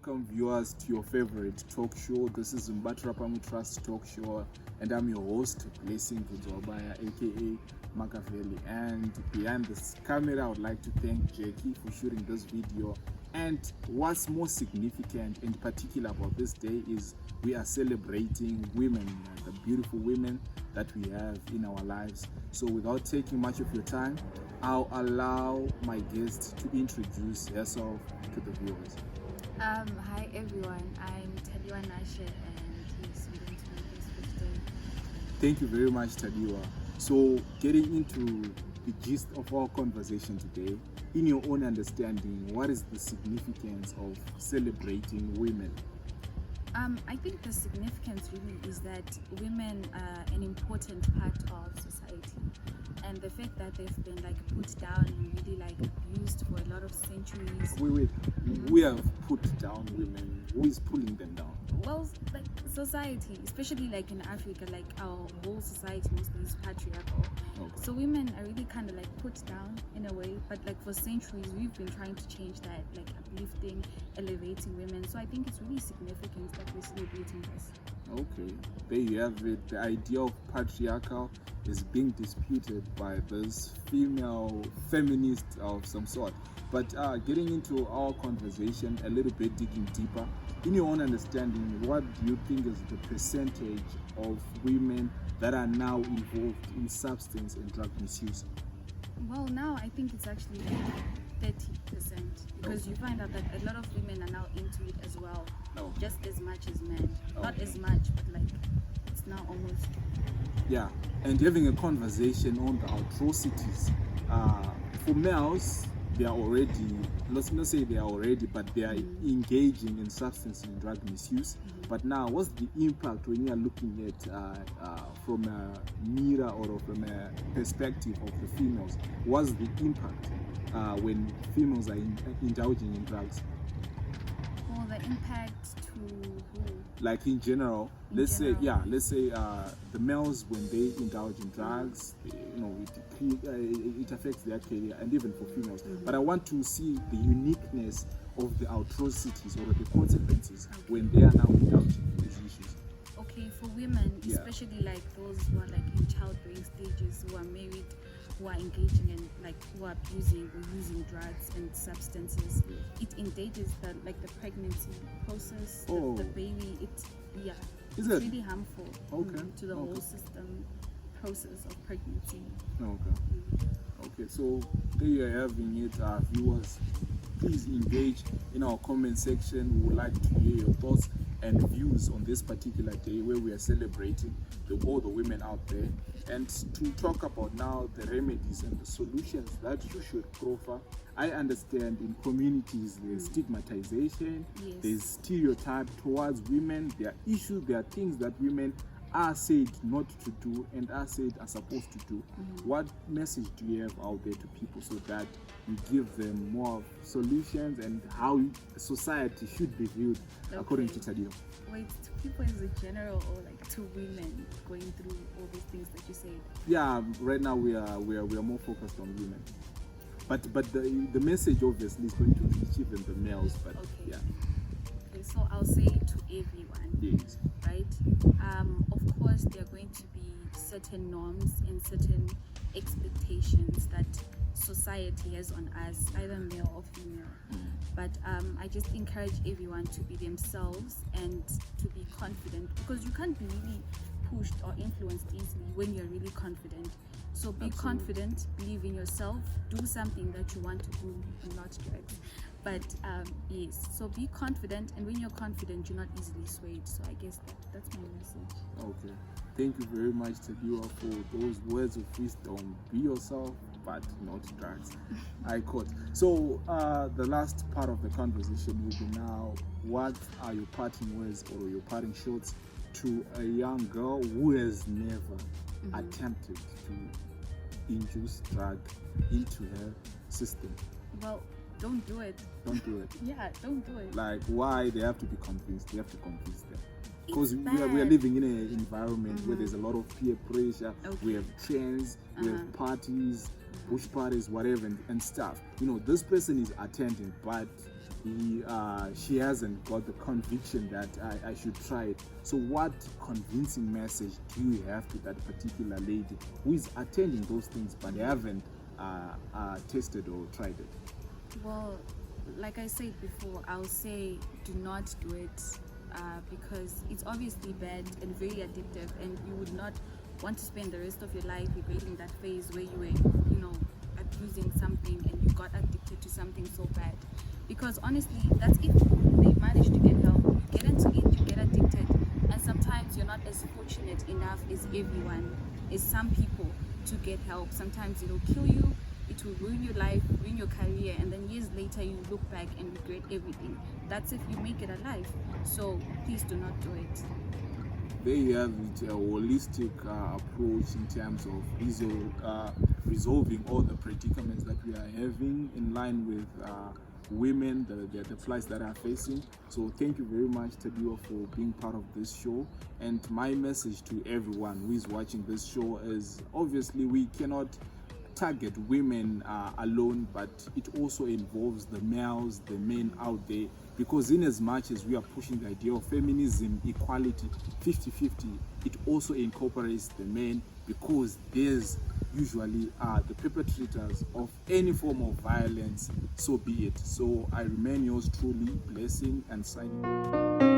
welcome viewers to your favorite talk show. This is Mbatra Pamwe Trust Talk Show, and I'm your host, Blessing Vujobaya, aka Makaveli. And behind this camera, I would like to thank Jackie for shooting this video. And what's more significant in particular about this day is we are celebrating women, the beautiful women that we have in our lives. So without taking much of your time, I'll allow my guest to introduce herself to the viewers. Hi everyone, I'm Tadiwa Nashe and he's going to be his first day. Thank you very much, Tadiwa. So getting into the gist of our conversation today, in your own understanding, what is the significance of celebrating women? I think the significance really is that women are an important part of society, and the fact that they've been put down and really abused for a lot of centuries. We have put down women. Who is pulling them down? Well, society, especially in Africa, our whole society mostly is patriarchal. Okay. So women are really kind of put down in a way, but for centuries we've been trying to change that, uplifting, elevating women. So I think it's really significant that we're celebrating this. Okay, there you have it. The idea of patriarchal is being disputed by this female feminist of some sort. But getting into our conversation a little bit, digging deeper, in your own understanding, what do you think is the percentage of women that are now involved in substance and drug misuse? Well, now I think it's actually 30%, because you find out that a lot of women are now into it as well, just as much as men. Not as much, but it's now almost. Yeah, and having a conversation on the atrocities. For males, they are already, let's not say they are already, but they are engaging in substance and drug misuse. But now, what's the impact when you are looking at from a mirror or from a perspective of the females? What's the impact when females are indulging in drugs? Well, the impact to who? In general, let's say the males, when they indulge in drugs, it affects their career, and even for females. But I want to see the uniqueness of the atrocities or the consequences when they are now indulging in these issues. Okay, for women, especially those who are in childbearing stages, who are married, who are engaging in who are abusing or using drugs and substances, it endangers the pregnancy process, the baby. It's really harmful to the whole system process of pregnancy. Okay, so there you are having it, viewers. Please engage in our comment section. We would like to hear your thoughts and views on this particular day where we are celebrating all the women out there, and to talk about now the remedies and the solutions that you should proffer. I understand in communities there's stigmatization, there's stereotype towards women, there are issues, there are things that women are said not to do and are said are supposed to do. What message do you have out there to people so that you give them more solutions and how society should be viewed according to Tadio? Wait, to people as a general, or to women going through all these things that you say? Yeah, right now we are more focused on women, but the message obviously is going to reach even the males. But Okay, so I'll say to everyone. Yes. Right? Of course, there are going to be certain norms and certain expectations that society has on us, either male or female. But I just encourage everyone to be themselves and to be confident, because you can't be really pushed or influenced easily when you're really confident. So be confident, believe in yourself, do something that you want to do and not drugs. But yes, so be confident, and when you're confident, you're not easily swayed. So I guess that's my message. Okay, thank you very much, Tadiwa, for those words of wisdom. Be yourself, but not drugs. I quote. So the last part of the conversation will be now, what are your parting words or your parting shots to a young girl who has never attempted to induce drug into her system? Well, don't do it. Don't do it. Yeah, don't do it. Why they have to be convinced? They have to convince them. Because we are living in an environment where there's a lot of peer pressure. We have trends, we have parties, bush parties, whatever, and stuff. This person is attending, but she hasn't got the conviction that I should try it. So what convincing message do you have to that particular lady who is attending those things but haven't tested or tried it? Well, like I said before, I'll say do not do it because it's obviously bad and very addictive, and you would not want to spend the rest of your life regretting that phase where you were, abusing something and you got addicted to something so bad. Because honestly, that's if they manage to get help. You get into it, you get addicted, and sometimes you're not as fortunate enough as everyone, as some people, to get help. Sometimes it'll kill you, it will ruin your life, ruin your career, and then years later you look back and regret everything. That's if you make it alive. So please do not do it. There you have it, a holistic approach in terms of resolving all the predicaments that we are having in line with women, the plights that are facing. So thank you very much, Tadiwa, for being part of this show. And my message to everyone who is watching this show is obviously we cannot target women alone, but it also involves the males, the men out there, because in as much as we are pushing the idea of feminism, equality, 50-50, it also incorporates the men, because there's usually the perpetrators of any form of violence, so be it. So I remain yours truly, Blessing, and signing.